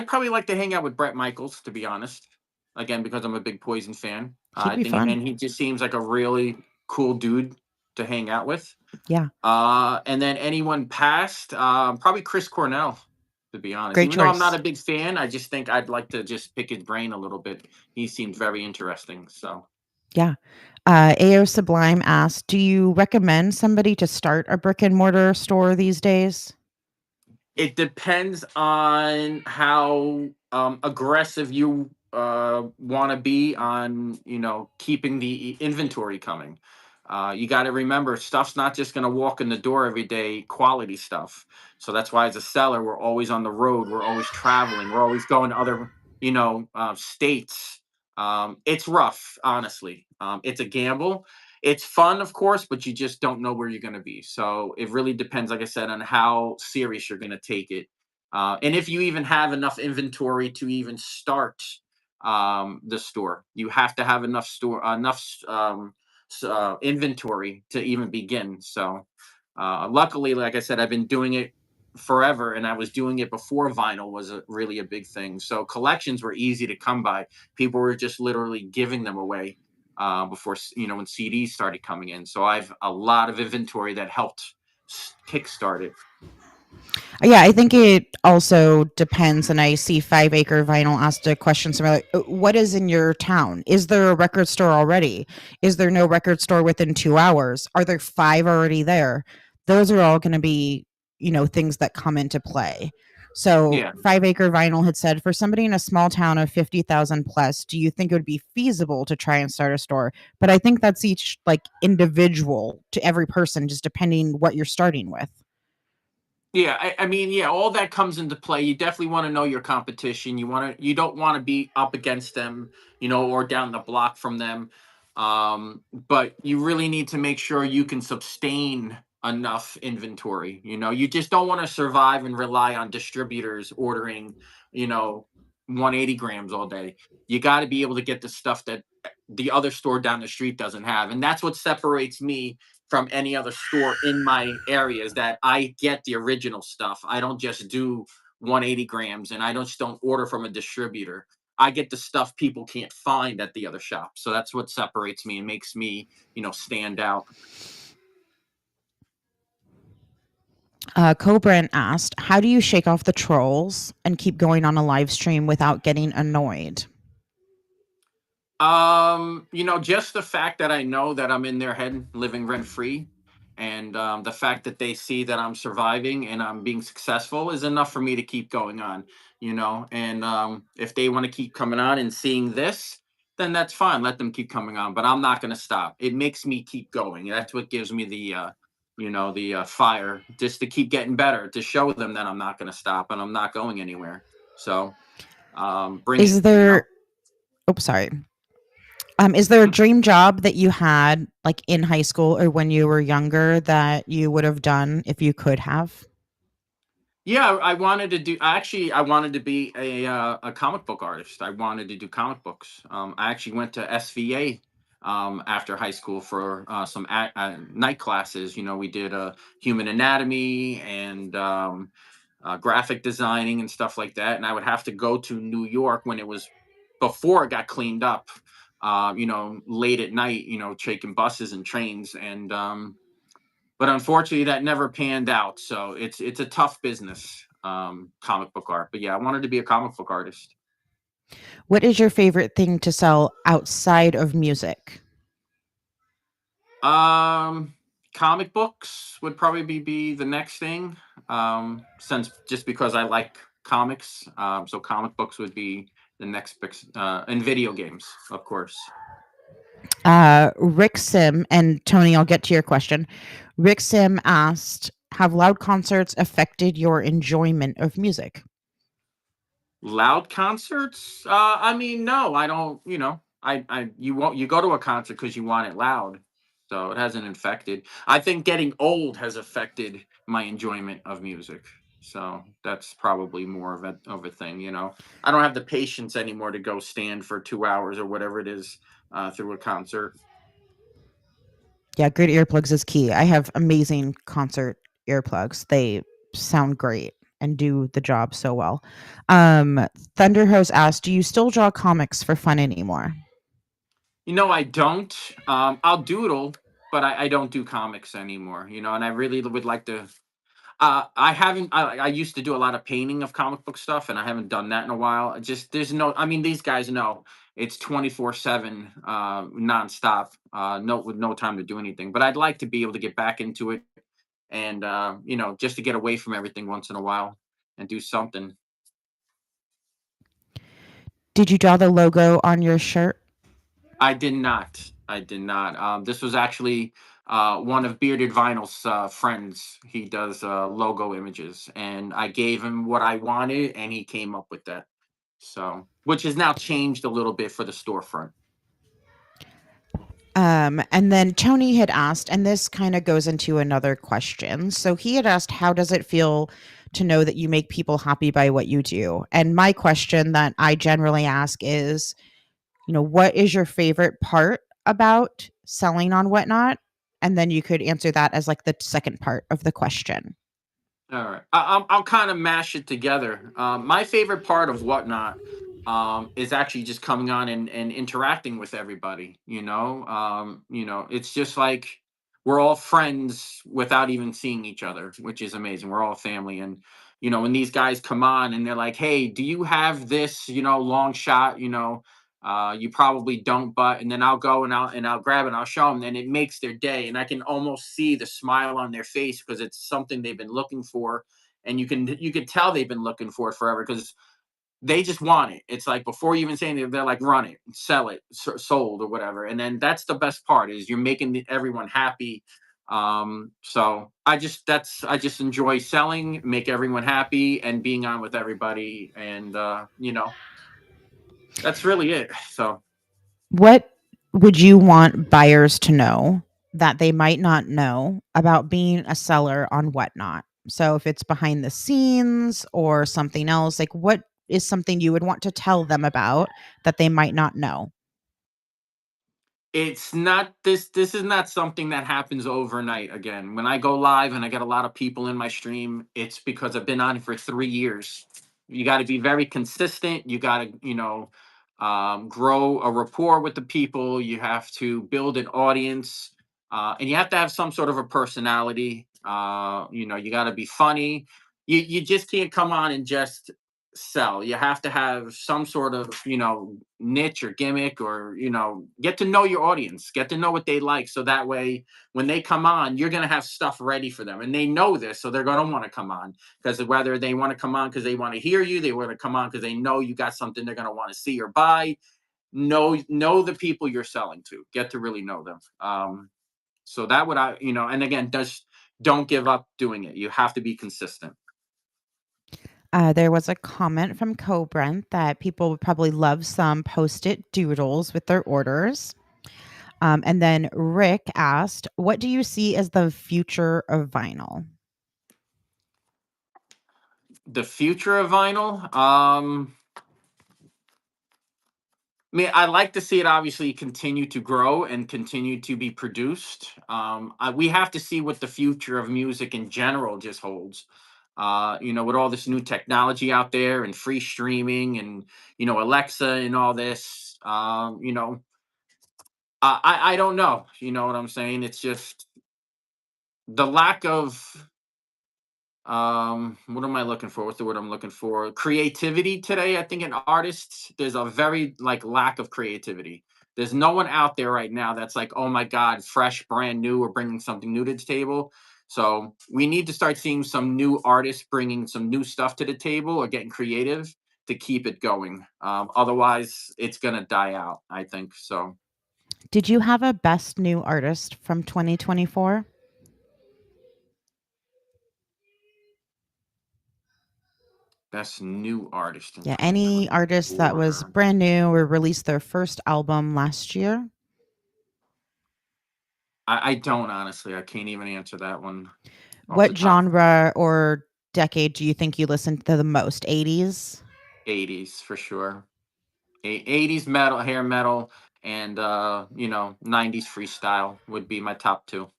probably like to hang out with Bret Michaels, to be honest. Again, because I'm a big Poison fan. He'd be fun. And he just seems like a really cool dude to hang out with. Yeah. And then anyone past, probably Chris Cornell, to be honest. Great Even though I'm not choice. a big fan, I just think I'd like to just pick his brain a little bit. He seems very interesting. So Yeah. AO Sublime asked, do you recommend somebody to start a brick and mortar store these days? It depends on how aggressive you want to be on, keeping the inventory coming. You got to remember, stuff's not just going to walk in the door every day, quality stuff. So that's why, as a seller, we're always on the road. We're always traveling. We're always going to other, states. It's rough, honestly. It's a gamble. It's fun, of course, but you just don't know where you're going to be. So it really depends, like I said, on how serious you're going to take it, and if you even have enough inventory to even start the store. You have to have enough inventory to even begin. So luckily, like I said, I've been doing it forever, and I was doing it before vinyl was really a big thing. So collections were easy to come by. People were just literally giving them away before, when CDs started coming in. So I've a lot of inventory that helped kickstart it. Yeah, I think it also depends. And I see 5 Acre Vinyl asked a question similar, like, what is in your town? Is there a record store already? Is there no record store within 2 hours? Are there 5 already there? Those are all going to be, things that come into play. So Yeah. 5 Acre Vinyl had said, for somebody in a small town of 50,000 plus, do you think it would be feasible to try and start a store? But I think that's each like individual to every person, just depending what you're starting with. Yeah, I mean, yeah, all that comes into play. You definitely want to know your competition. You don't want to be up against them, or down the block from them. But you really need to make sure you can sustain enough inventory. You just don't want to survive and rely on distributors ordering, you know, 180 grams all day. You got to be able to get the stuff that the other store down the street doesn't have, and that's what separates me from any other store in my area, is that I get the original stuff. I don't just do 180 grams, and I just don't order from a distributor. I get the stuff people can't find at the other shop. So that's what separates me and makes me, stand out. Cobran asked, how do you shake off the trolls and keep going on a live stream without getting annoyed? Just the fact that I know that I'm in their head living rent free, and the fact that they see that I'm surviving and I'm being successful is enough for me to keep going on, and if they want to keep coming on and seeing this, then that's fine. Let them keep coming on, but I'm not going to stop. It makes me keep going. That's what gives me the fire, just to keep getting better, to show them that I'm not going to stop and I'm not going anywhere. So, bring it, Is there, oh, sorry. Is there a Hmm. dream job that you had like in high school or when you were younger that you would have done if you could have? Yeah, I wanted to do. Actually, I wanted to be a comic book artist. I wanted to do comic books. I actually went to SVA after high school for some night classes. We did human anatomy and graphic designing and stuff like that. And I would have to go to New York when it was before it got cleaned up. Late at night. Taking buses and trains, and but unfortunately that never panned out. So it's a tough business, comic book art. But yeah, I wanted to be a comic book artist. What is your favorite thing to sell outside of music? um Comic books would probably be the next thing, since just because I like comics. So comic books would be the next big, and video games, of course. Rick Sim and Tony, I'll get to your question. Rick Sim asked, have loud concerts affected your enjoyment of music? Loud concerts? I mean, no, I don't. You won't. You go to a concert because you want it loud, so it hasn't affected. I think getting old has affected my enjoyment of music. So that's probably more of a thing. I don't have the patience anymore to go stand for 2 hours or whatever it is through a concert. Yeah, good earplugs is key. I have amazing concert earplugs. They sound great and do the job so well. Thunderhose asked, do you still draw comics for fun anymore? I don't. I'll doodle, but I don't do comics anymore. And I really would like to. I haven't. I used to do a lot of painting of comic book stuff, and I haven't done that in a while. Just there's no. I mean, these guys know it's 24/7, nonstop. No, with no time to do anything. But I'd like to be able to get back into it, and just to get away from everything once in a while. and do something. Did you draw the logo on your shirt? I did not. I did not. This was actually one of Bearded Vinyl's friends. He does logo images, and I gave him what I wanted, and he came up with that. So, which has now changed a little bit for the storefront. And then Tony had asked, and this kind of goes into another question. So he had asked, how does it feel to know that you make people happy by what you do? And my question that I generally ask is, what is your favorite part about selling on Whatnot? And then you could answer that as like the second part of the question. All right, I'll kind of mash it together. My favorite part of Whatnot is actually just coming on and interacting with everybody. It's just like we're all friends without even seeing each other, which is amazing. We're all family, and when these guys come on and they're like, "Hey, do you have this? Long shot? You probably don't, but," and then I'll go and I'll grab it and I'll show them, and it makes their day, and I can almost see the smile on their face because it's something they've been looking for, and you can tell they've been looking for it forever because they just want it. It's like before you even say anything, they're like, "Run it, sell it, sold," or whatever. And then that's the best part is you're making everyone happy. So I just enjoy selling, make everyone happy, and being on with everybody, and that's really it. So. What would you want buyers to know that they might not know about being a seller on Whatnot? So if it's behind the scenes or something else, like what is something you would want to tell them about that they might not know? It's not this is not something that happens overnight. Again, when I go live and I get a lot of people in my stream, it's because I've been on it for 3 years. You got to be very consistent. You got to grow a rapport with the people. You have to build an audience, and you have to have some sort of a personality. You got to be funny. You just can't come on and just sell. You have to have some sort of niche or gimmick, or get to know your audience, get to know what they like, so that way when they come on, you're going to have stuff ready for them, and they know this, so they're going to want to come on, because whether they want to come on because they want to hear you, they want to come on because they know you got something they're going to want to see or buy. Know the people you're selling to, get to really know them. So that would and again, just don't give up doing it. You have to be consistent. There was a comment from Cobrent that people would probably love some post-it doodles with their orders. And then Rick asked, what do you see as the future of vinyl? The future of vinyl, I mean, I like to see it obviously continue to grow and continue to be produced. We have to see what the future of music in general just holds. With all this new technology out there and free streaming and Alexa and all this. I don't know. You know what I'm saying? It's just the lack of what am I looking for? What's the word I'm looking for? Creativity today. I think in artists there's a very like lack of creativity. There's no one out there right now that's like, oh my god, fresh, brand new, or bringing something new to the table. So we need to start seeing some new artists bringing some new stuff to the table or getting creative to keep it going. Otherwise it's gonna die out, I think. So Did you have a best new artist from 2024? best new artist in Yeah, any artist that was 2024. brand new or released their first album last year? I don't honestly. I can't even answer that one off the What top. genre or decade do you think you listened to the most? 80s? 80s for sure. 80s metal, hair metal, and 90s freestyle would be my top two.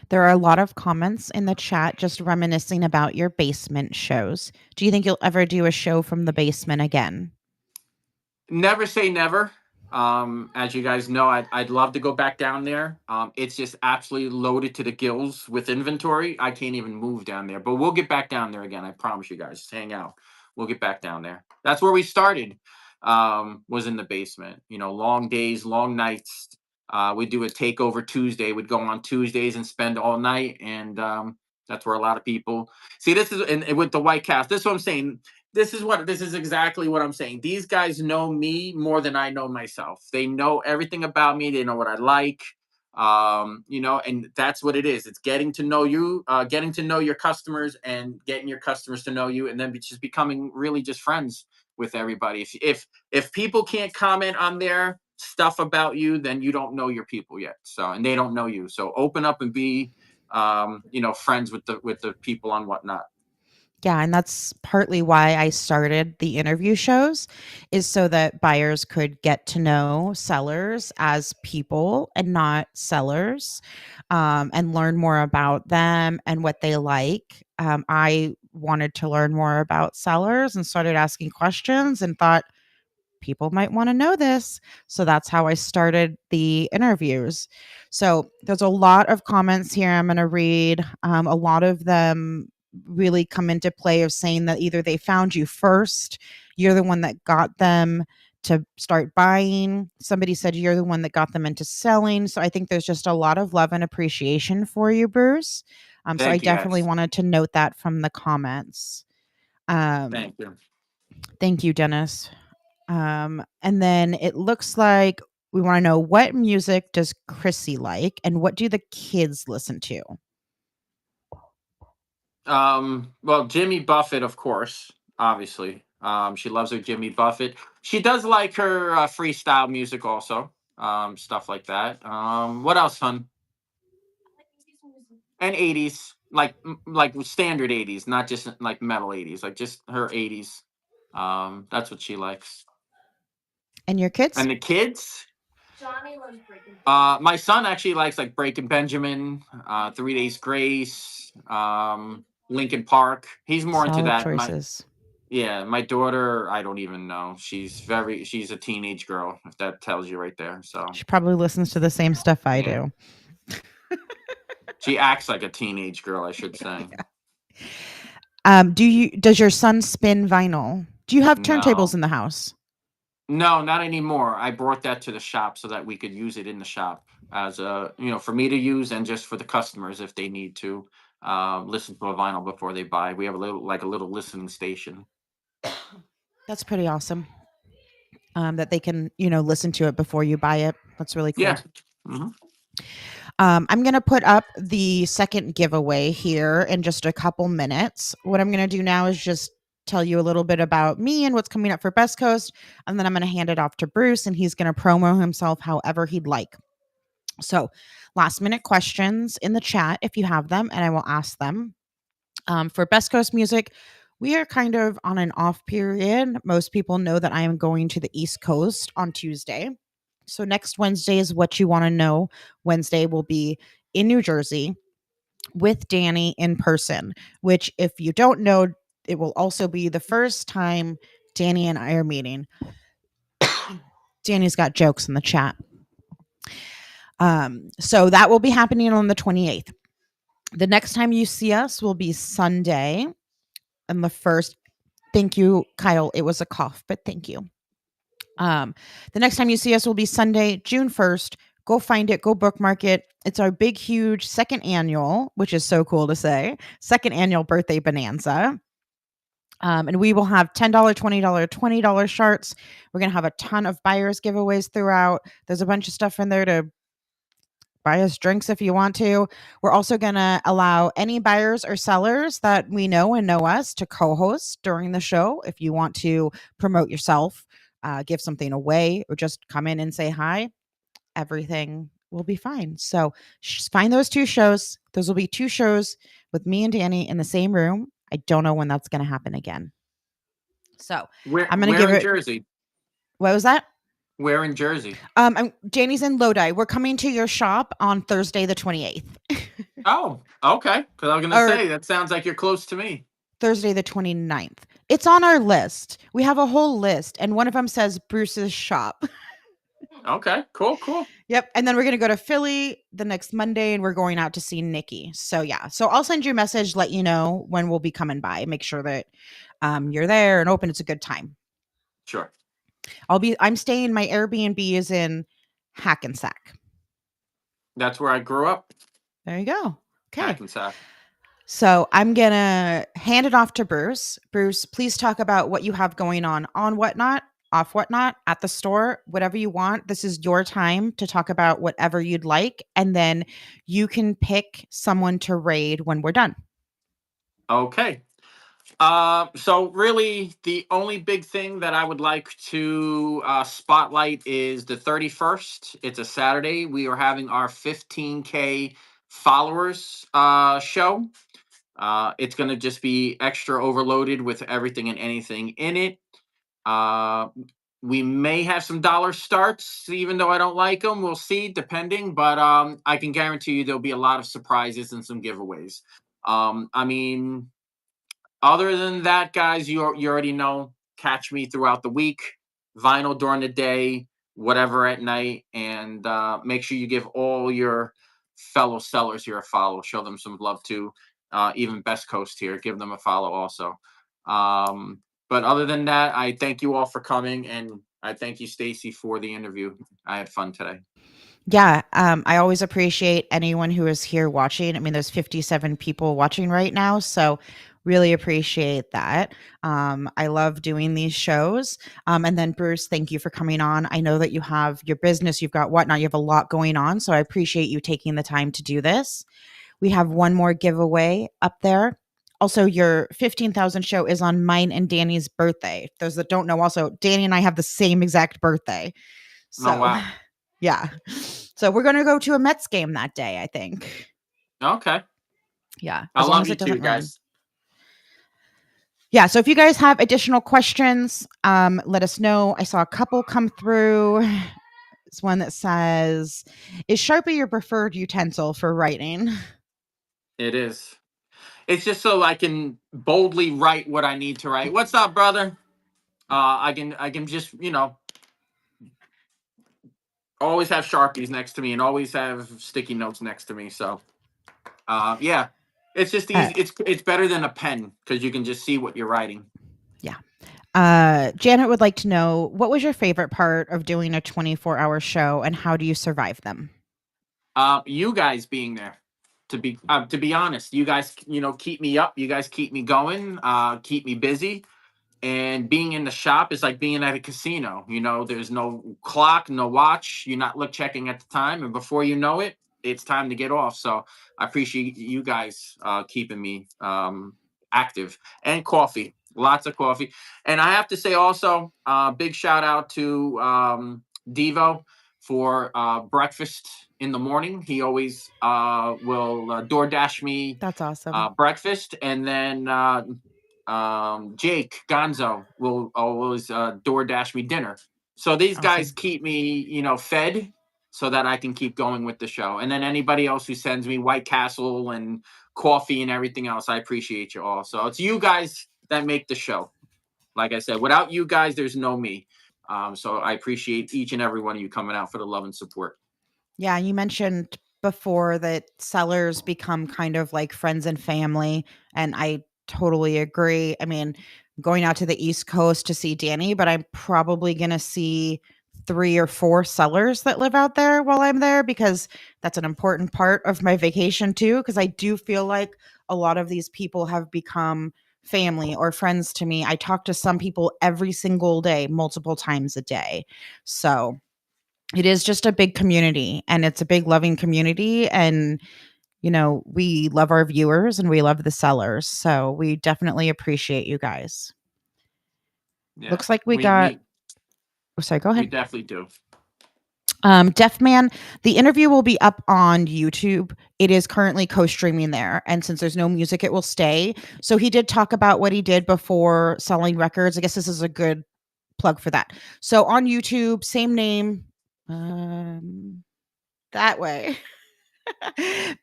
There are a lot of comments in the chat just reminiscing about your basement shows. Do you think you'll ever do a show from the basement again? Never say never. As you guys know, I'd love to go back down there. It's just absolutely loaded to the gills with inventory. I can't even move down there, but we'll get back down there again. I promise you guys. Just hang out. We'll get back down there. That's where we started. Was in the basement. Long days, long nights. We'd do a takeover Tuesday. We'd go on Tuesdays and spend all night. And That's where a lot of people see. This is and with the White Cast. This is what I'm saying. This is exactly what I'm saying. These guys know me more than I know myself. They know everything about me. They know what I like. And that's what it is. It's getting to know you, getting to know your customers, and getting your customers to know you, and then just becoming really just friends with everybody. If people can't comment on their stuff about you, then you don't know your people yet. So, and they don't know you. So open up and be friends with the people on Whatnot. Yeah, and that's partly why I started the interview shows, is so that buyers could get to know sellers as people and not sellers, and learn more about them and what they like. I wanted to learn more about sellers and started asking questions and thought people might want to know this. So that's how I started the interviews. So there's a lot of comments here I'm going to read. A lot of them really come into play of saying that either they found you first, you're the one that got them to start buying. Somebody said you're the one that got them into selling. So I think there's just a lot of love and appreciation for you, Bruce. So I Thank you, definitely guys. wanted to note that from the comments. Thank you. Thank you, Dennis. And then it looks like we want to know, what music does Chrissy like and what do the kids listen to? Well, Jimmy Buffett, of course, obviously. She loves her Jimmy Buffett. She does like her freestyle music also. Stuff like that. What else, hun? And 80s, like standard 80s, not just like metal 80s, like just her 80s. That's what she likes. And your kids? And the kids, Johnny loves breaking. my son actually likes like Breaking Benjamin, 3 Days Grace, Lincoln Park. He's more into Solid that. choices. My daughter, I don't even know. She's a teenage girl, if that tells you right there. So She probably listens to the same stuff I Yeah. do. She acts like a teenage girl, I should say. Does your son spin vinyl? Do you have turntables No. in the house? No, not anymore. I brought that to the shop so that we could use it in the shop as for me to use, and just for the customers if they need to listen to a vinyl before they buy. We have a little listening station. That's pretty awesome. That they can, listen to it before you buy it. That's really cool. Yeah. hmm I'm going to put up the second giveaway here in just a couple minutes. What I'm going to do now is just tell you a little bit about me and what's coming up for Best Coast. And then I'm going to hand it off to Bruce and he's going to promo himself however he'd like. So, last minute questions in the chat if you have them, and I will ask them. For Best Coast music, we are kind of on an off period. Most people know that I am going to the East Coast on Tuesday. So next Wednesday is What You Want to Know Wednesday. Will be in New Jersey with Danny in person, which, if you don't know, it will also be the first time Danny and I are meeting. Danny's got jokes in the chat. So that will be happening on the 28th. The next time you see us will be Sunday. And the first, thank you, Kyle. It was a cough, but thank you. The next time you see us will be Sunday, June 1st. Go find it. Go bookmark it. It's our big, huge second annual, which is so cool to say, second annual birthday bonanza. And we will have $10, $20, $20 shirts. We're going to have a ton of buyers giveaways throughout. There's a bunch of stuff in there to buy us drinks if you want to. We're also going to allow any buyers or sellers that we know and know us to co-host during the show. If you want to promote yourself, give something away, or just come in and say hi, everything will be fine. So find those two shows. Those will be two shows with me and Danny in the same room. I don't know when that's going to happen again. So I'm going to give in it. Jersey. What was that? Where in Jersey? Danny's in Lodi. We're coming to your shop on Thursday the 28th. Oh, okay. Because I was going to say, that sounds like you're close to me. Thursday the 29th. It's on our list. We have a whole list, and one of them says Bruce's shop. Okay, cool. Yep. And then we're going to go to Philly the next Monday, and we're going out to see Nikki. So, yeah. So I'll send you a message, let you know when we'll be coming by. Make sure that you're there and open. It's a good time. Sure. I'm staying, my Airbnb is in Hackensack. That's where I grew up. There you go. Okay. Hackensack. So I'm going to hand it off to Bruce. Bruce, please talk about what you have going on Whatnot, off Whatnot, at the store, whatever you want. This is your time to talk about whatever you'd like. And then you can pick someone to raid when we're done. Okay. So really, the only big thing that I would like to spotlight is the 31st. It's a Saturday. We are having our 15K followers show. It's going to just be extra overloaded with everything and anything in it. Uh, we may have some dollar starts, even though I don't like them. We'll see, depending. But I can guarantee you there'll be a lot of surprises and some giveaways. I mean, other than that, guys, you already know. Catch me throughout the week, vinyl during the day, whatever at night, and make sure you give all your fellow sellers here a follow. Show them some love too. Even Best Coast here, give them a follow also. But other than that, I thank you all for coming, and I thank you, Stacy, for the interview. I had fun today. Yeah, I always appreciate anyone who is here watching. I mean, there's 57 people watching right now, so really appreciate that. I love doing these shows. And then Bruce, thank you for coming on. I know that you have your business, you've got Whatnot, you have a lot going on, so I appreciate you taking the time to do this. We have one more giveaway up there. Also, your 15,000 show is on mine and Danny's birthday. Those that don't know, also, Danny and I have the same exact birthday. Oh, So, wow. yeah. So we're going to go to a Mets game that day, I think. Okay. Yeah. I As long love as you it too, doesn't rain. guys. Yeah. So if you guys have additional questions, let us know. I saw a couple come through. It's one that says, "Is Sharpie your preferred utensil for writing?" It is. It's just so I can boldly write what I need to write. What's up, brother? I can just always have Sharpies next to me and always have sticky notes next to me. So yeah, it's just Uh, easy. It's better than a pen because you can just see what you're writing. yeah. Janet would like to know, what was your favorite part of doing a 24-hour show and how do you survive them? You guys being there. To be honest, you guys keep me up. You guys keep me going. Keep me busy. And being in the shop is like being at a casino. There's no clock, no watch. You're not checking at the time, and before you know it, it's time to get off. So I appreciate you guys keeping me active. And coffee, lots of coffee. And I have to say also, big shout out to Devo for breakfast in the morning. He always will DoorDash me That's awesome. breakfast, and then Jake Gonzo will always DoorDash me dinner. So these guys Awesome. keep me, fed so that I can keep going with the show. And then anybody else who sends me White Castle and coffee and everything else, I appreciate you all. So it's you guys that make the show. Like I said, without you guys, there's no me. So I appreciate each and every one of you coming out for the love and support. Yeah, you mentioned before that sellers become kind of like friends and family, and I totally agree. I mean, going out to the East Coast to see Danny, but I'm probably going to see 3 or 4 sellers that live out there while I'm there because that's an important part of my vacation too, because I do feel like a lot of these people have become family or friends to me. I talk to some people every single day, multiple times a day. So, it is just a big community and it's a big loving community, and we love our viewers and we love the sellers, so we definitely appreciate you guys. Yeah, Looks like we we got we oh, sorry, go we ahead. definitely do. Deaf Man, the interview will be up on YouTube. It is currently co-streaming there, and since there's no music, it will stay. So he did talk about what he did before selling records. I guess this is a good plug for that. So on YouTube, same name, that way.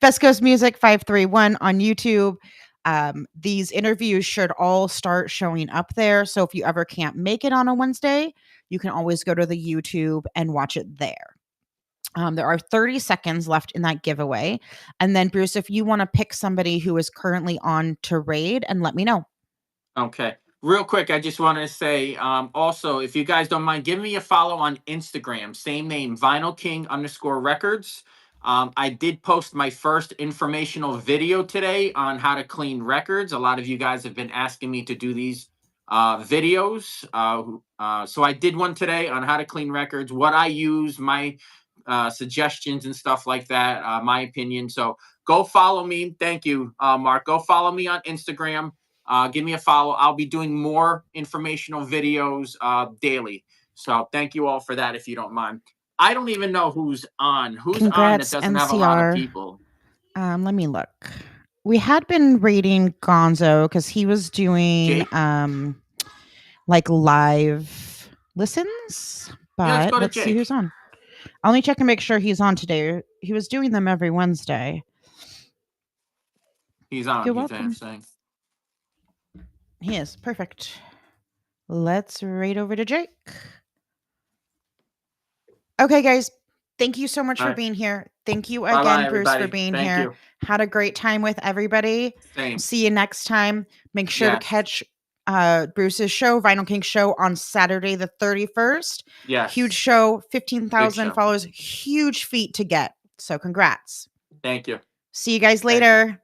Best Coast Music 531 on YouTube. These interviews should all start showing up there. So if you ever can't make it on a Wednesday, you can always go to the YouTube and watch it there. There are 30 seconds left in that giveaway. And then, Bruce, if you want to pick somebody who is currently on to raid, and let me know. Okay. Real quick, I just wanted to say also, if you guys don't mind, give me a follow on Instagram. Same name, VinylKing_records. I did post my first informational video today on how to clean records. A lot of you guys have been asking me to do these videos. So I did one today on how to clean records, what I use, my suggestions and stuff like that, my opinion. So go follow me. Thank you, Mark. Go follow me on Instagram. Give me a follow. I'll be doing more informational videos daily. So thank you all for that, if you don't mind. I don't even know who's on. Who's on that Congrats, doesn't have a lot of NCR. people? Let me look. We had been rating Gonzo because he was doing Jake? like live listens, Yeah, let's but go to let's see Jake. who's on. I'll only check and make sure he's on today. He was doing them every Wednesday. He's on. You're He's welcome. saying. He is perfect. Let's right over to Jake. Okay, guys. Thank you so much All for right. being here. Thank you Bye-bye, again, Bruce, for everybody. being Thank here. you. Had a great time with everybody. Same. See you next time. Make sure to Yes. catch Bruce's show, Vinyl King Show, on Saturday the 31st. Yes. Huge show, Big 15,000 show. followers. Huge feat to get. So congrats. Thank you. See you guys Thank you. later.